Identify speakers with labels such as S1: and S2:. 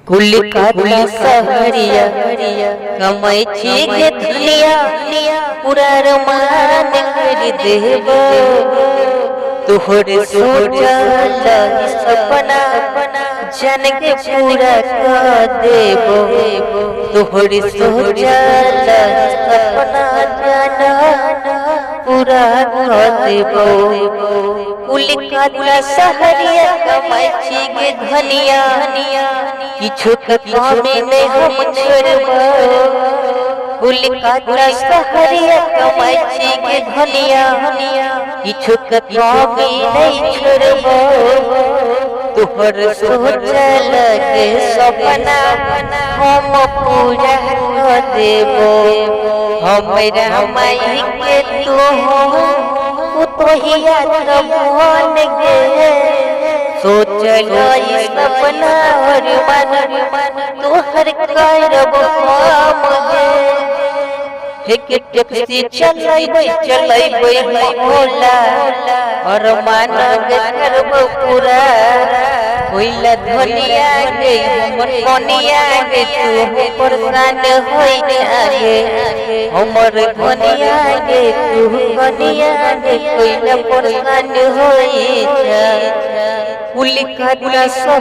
S1: कुलिकाता सहरिया कमाई गे धनिया पूरा रमान कर देब तोहरे सोचल सपना जन के पूरा कर देब तोहरे सोचल सपना जन पूरा कर देब कुलिकाता सहरिया कमाई गे धनिया किछु कमी में हम छोड़ब कुलिकाता सहरिया कमाई गे धनिया किछु कमी नहीं छोड़ब तोहर सोचल के सपना हम पूरा कर देब हमरा माई के तू तोहिया मन गे सोचल सपना और मन तोहर करब हम गे टैक्सी चलैबै ओला और मानग करब पूरा होइला धनिया गे हमर कनिया गे तू परेशान होई आगे हमर धनिया गे तू कनिया गे कोइला परेशान होई जा कुलिकाता